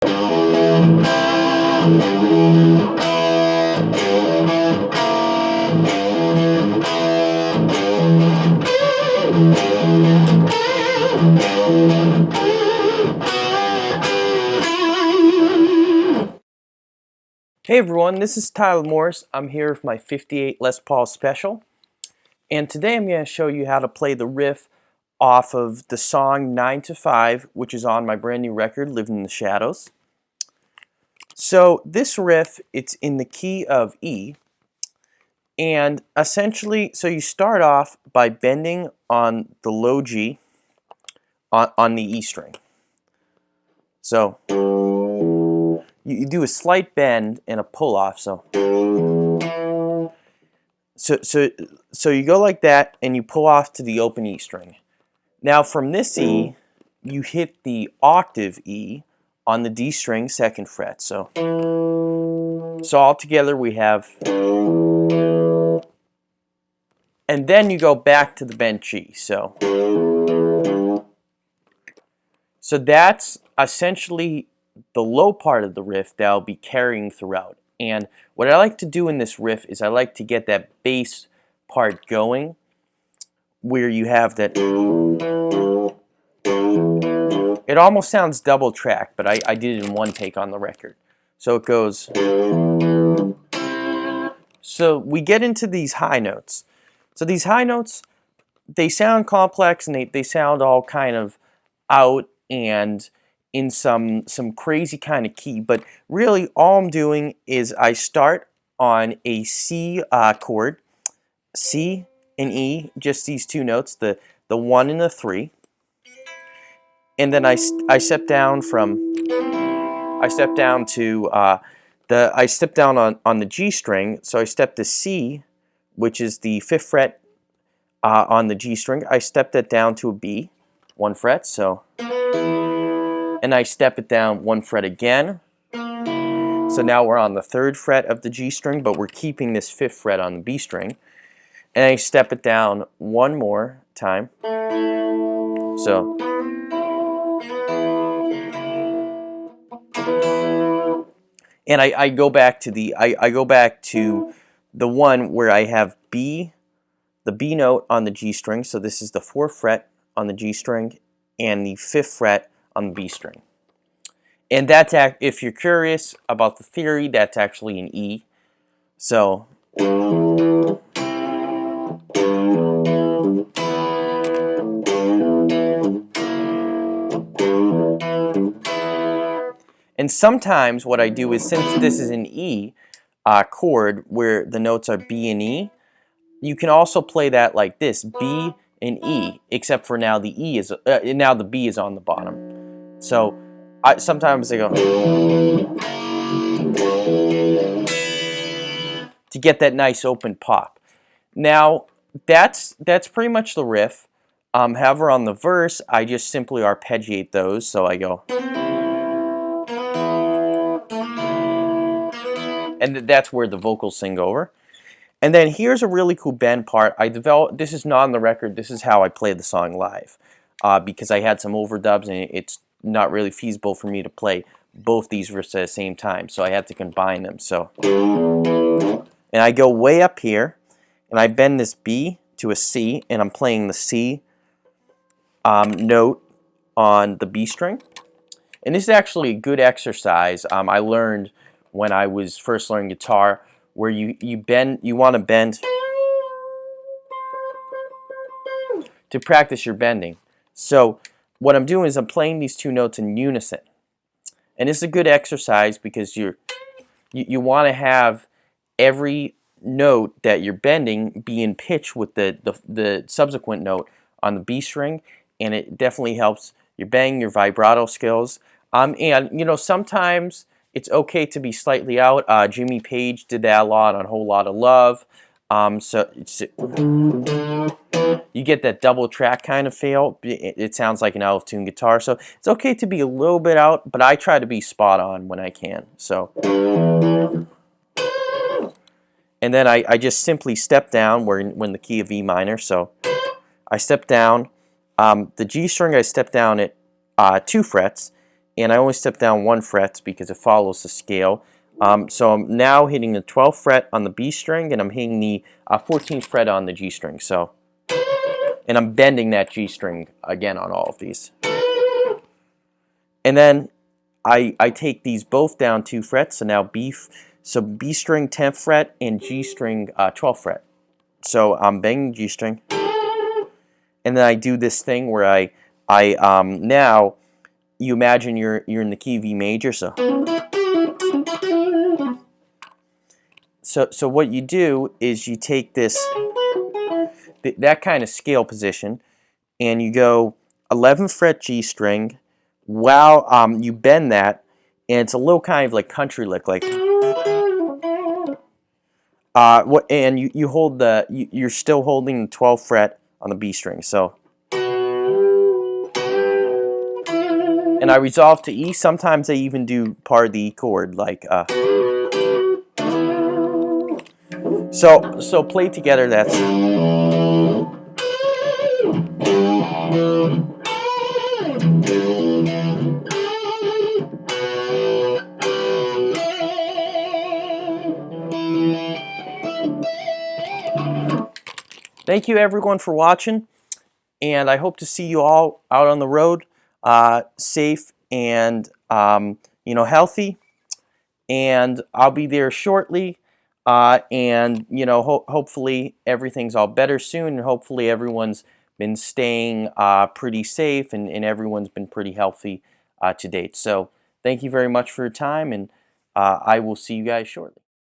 Hey everyone, this is Tyler Morris. I'm here with my 58 Les Paul Special, and today I'm going to show you how to play the riff off of the song 9 to 5, which is on my brand new record, Living in the Shadows. So this riff, it's in the key of E, and essentially, so you start off by bending on the low G on the E string. So you do a slight bend and a pull off. So you go like that and you pull off to the open E string. Now from this E, you hit the octave E on the D string, 2nd fret. So all together we have, and then you go back to the bent G. So that's essentially the low part of the riff that I'll be carrying throughout. And what I like to do in this riff is I like to get that bass part going, where you have that, it almost sounds double track, but I did it in one take on the record. So it goes, so we get into these high notes. So these high notes, they sound complex and they sound all kind of out and in some crazy kind of key, but really all I'm doing is I start on a C chord, C and E, just these two notes, the 1 and the 3, and then I step down from, I step down on the G string, so I step to C, which is the 5th fret on the G string. I step that down to a B, 1 fret, so, and I step it down 1 fret again. So now we're on the 3rd fret of the G string, but we're keeping this 5th fret on the B string. And I step it down one more time. So, and I go back to the the one where I have B, the B note on the G string. So this is the 4th fret on the G string and the 5th fret on the B string. And that's, if you're curious about the theory, that's actually an E. So, and sometimes what I do is, since this is an E chord where the notes are B and E, you can also play that like this, B and E, except for now the E is now the B is on the bottom. So sometimes I go to get that nice open pop. Now that's pretty much the riff. However, on the verse, I just simply arpeggiate those. So I go, and that's where the vocals sing over. And then here's a really cool bend part. This is not on the record. This is how I play the song live, because I had some overdubs and it's not really feasible for me to play both these verses at the same time. So I had to combine them. So, and I go way up here, and I bend this B to a C, and I'm playing the C note on the B string. And this is actually a good exercise I learned when I was first learning guitar, where you want to bend to practice your bending. So what I'm doing is I'm playing these two notes in unison, and it's a good exercise because you want to have every note that you're bending be in pitch with the subsequent note on the B string, and it definitely helps your bang, your vibrato skills. And you know, sometimes it's okay to be slightly out. Jimmy Page did that a lot on Whole Lotta Love. So you get that double track kind of feel. It sounds like an out of tune guitar. So it's okay to be a little bit out, but I try to be spot on when I can. So, and then I just simply step down when the key of E minor. So I step down. The G string I step down at 2 frets. and I only step down 1 fret because it follows the scale. So I'm now hitting the 12th fret on the B string, and I'm hitting the 14th fret on the G string. So, and I'm bending that G string again on all of these. And then I take these both down 2 frets, so now B string 10th fret and G string 12th fret. So I'm banging G string, and then I do this thing where I now you imagine you're in the key of E major, so what you do is you take that kind of scale position, and you go 11th fret G string while you bend that, and it's a little kind of like country lick, like and you hold you're still holding the 12th fret on the B string. So, and I resolve to E. Sometimes I even do part of the E chord, like so played together. That's thank you everyone for watching, and I hope to see you all out on the road, safe and healthy. And I'll be there shortly, and hopefully everything's all better soon, and hopefully everyone's been staying pretty safe, and everyone's been pretty healthy to date. So thank you very much for your time, and I will see you guys shortly.